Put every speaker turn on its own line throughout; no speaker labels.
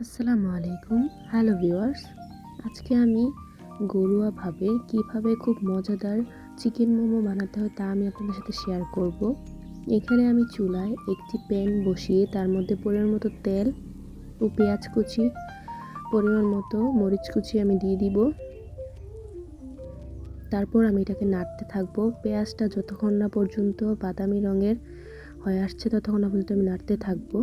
আসসালামু আলাইকুম। Hello viewers, আজকে আমি ঘরোয়াভাবে কিভাবে খুব মজাদার চিকেন মোমো বানাতে হয় তা আমি আপনাদের সাথে শেয়ার করব। এখানে আমি চুলায় একটি প্যান বসিয়ে তার মধ্যে পরিমাণ মতো তেল ও পেঁয়াজ কুচি, পরিমাণ মতো মরিচ কুচি আমি দিয়ে দিব। তারপর আমি এটাকে নাড়তে থাকবো। পেঁয়াজটা যতক্ষণ না পর্যন্ত বাদামি রঙের হয়ে আসছে ততক্ষণ না পর্যন্ত আমি নাড়তে থাকবো।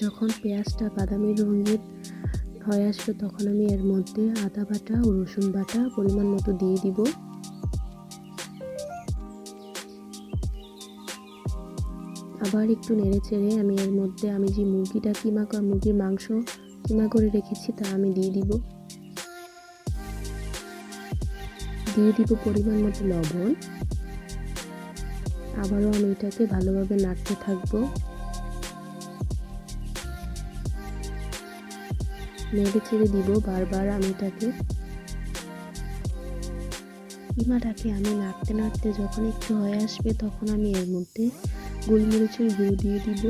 যখন পেঁয়াজটা বাদামি রঙের হয়ে আসবে তখন আমি এর মধ্যে আদা বাটা ও রসুন বাটা পরিমাণ মতো দিয়ে দিব। আবার একটু নেড়ে চেড়ে আমি এর মধ্যে যে মুরগির মাংস কিমা করে রেখেছি তা আমি দিয়ে দিব পরিমাণ মতো লবণ। আবারও আমি এটাকে ভালোভাবে নাড়তে থাকবো। নেড়ে চেড়ে দিব বারবার। আমি কিমাটাকে আমি নাড়তে নাড়তে যখন একটু হয়ে আসবে তখন আমি এর মধ্যে গোলমরিচের গুঁড়ো দিয়ে দিব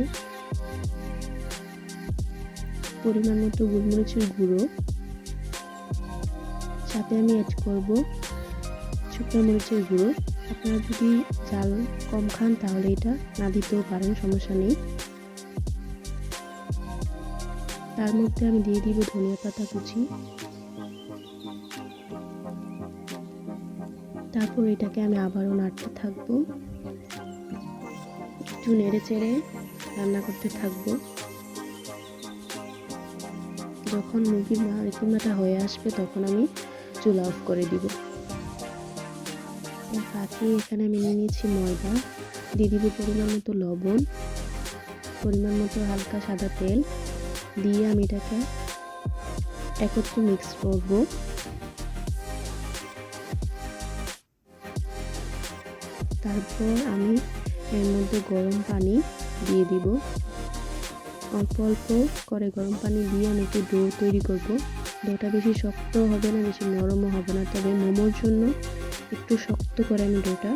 পরিমাণ মতো গোলমরিচের গুঁড়ো। সাথে আমি অ্যাড করব শুকনো মরিচের গুঁড়ো। আপনারা যদি ঝাল কম খান তাহলে এটা না দিতেও পারেন, সমস্যা নেই। তার মধ্যে আমি দিয়ে দিব ধনিয়া পাতা কুচি। তারপর এটাকে আমি আবারও নাড়তে থাকবো, একটু নেড়ে চেড়ে রান্না করতে থাকবো। যখন মুরগির কিমাটা হয়ে আসবে তখন আমি চুলা অফ করে দিব। ফাঁকি এখানে আমি নিয়ে নিয়েছি ময়দা, দিয়ে দিব পরিমাণ মতো লবণ, পরিমাণ মতো হালকা সাদা তেল দিয়ে আমি এটাকে একত্রে মিক্স করব। তারপর আমি এর মধ্যে গরম পানি দিয়ে দিব। অল্প অল্প করে গরম পানি দিয়ে আমি একটু ডো তৈরি করব। ডোটা বেশি শক্ত হবে না, বেশি নরমও হবে না, তবে মোমোর জন্য একটু শক্ত করে আমি ডোটা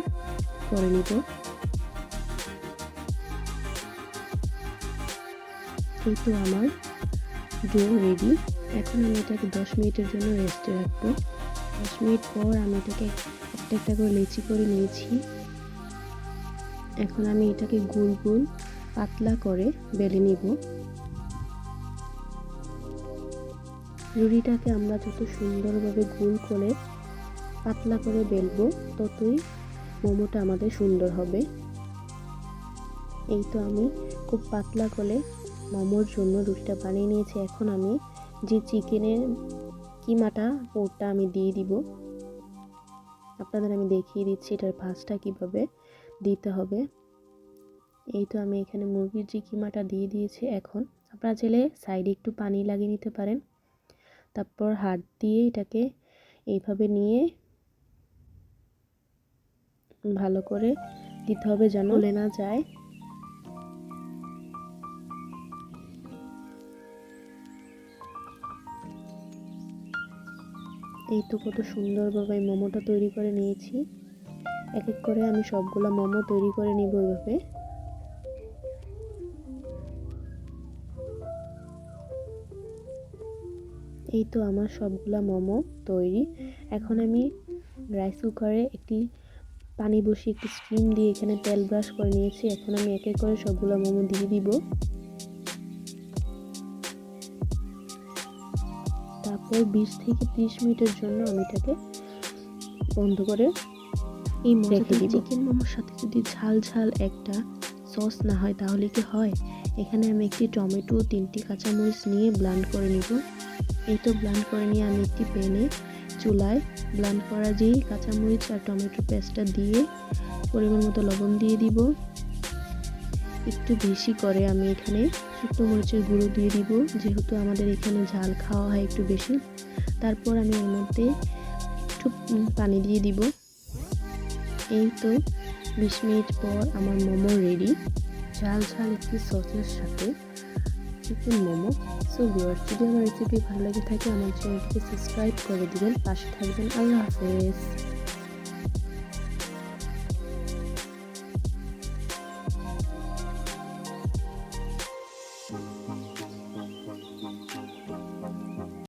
করে নিব। এই তো আমার ডো রেডি। এখন আমি এটাকে 10 মিনিটের জন্য রেস্টে রাখবো। 10 মিনিট পর আমি এটাকে একটা একটা করে লেচি করে নিয়েছি। এখন আমি এটাকে গোল গোল পাতলা করে বেলে নিব। রুটিটাকে আমরা যত সুন্দরভাবে গোল করে পাতলা করে বেলবো ততই মোমোটা আমাদের সুন্দর হবে। এই তো আমি খুব পাতলা করে মোমোর জন্য রুটিটা বানিয়ে নিয়েছি। এখন আমি যে চিকেনের কিমাটা ওটা আমি দিয়ে দিব। আপনাদের আমি দেখিয়ে দিচ্ছি এটার ভাঁজটা কিভাবে দিতে হবে। এই তো আমি এখানে মুরগির যে কিমাটা দিয়ে দিয়েছি। এখন আপনারা চাইলে সাইডে একটু পানি লাগিয়ে নিতে পারেন। তারপর হাত দিয়ে এটাকে এইভাবে নিয়ে ভালো করে দিতে হবে যেন গলে না যায়। এই তো কত সুন্দরভাবে মোমোটা তৈরি করে নিয়েছি। এক এক করে আমি সবগুলা মোমো তৈরি করে নিব এইভাবে। এই তো আমার সবগুলা মোমো তৈরি। এখন আমি রাইস কুকারে একটি পানি বসিয়ে একটি স্টিম দিয়ে এখানে তেল ব্রাশ করে নিয়েছি। এখন আমি এক এক করে সবগুলা মোমো দিয়ে দিব। তারপর 20 থেকে 30 মিনিটের জন্য আমি এটাকে বন্ধ করে রেখে দিব। চিকেন মোমোর সাথে যদি ঝাল ঝাল একটা সস না হয় তাহলে কি হয়? এখানে আমি একটি টমেটো, 3টি কাঁচামরিচ নিয়ে ব্লেন্ড করে নিব। এই তো ব্লেন্ড করে নিয়ে আমি একটি প্যানে চুলায় ব্লেন্ড করা যেই কাঁচামরিচ আর টমেটো পেস্টটা দিয়ে পরিমাণ মতো লবণ দিয়ে দিব। একটু বেশি করে আমি এখানে শুকনো মরিচের গুঁড়ো দিয়ে দিব, যেহেতু আমাদের এখানে ঝাল খাওয়া হয় একটু বেশি। তারপর আমি এর মধ্যে একটু পানি দিয়ে দিব। এই তো 20 মিনিট পর আমার মোমো রেডি, ঝাল ঝাল একটি সসের সাথে চিকেন মোমো। সো ভিউয়ার্স, যদি আমার রেসিপি ভালো লেগে থাকে আমার চ্যানেলটিকে সাবস্ক্রাইব করে দিবেন, পাশে থাকবেন। আল্লাহ হাফেজ।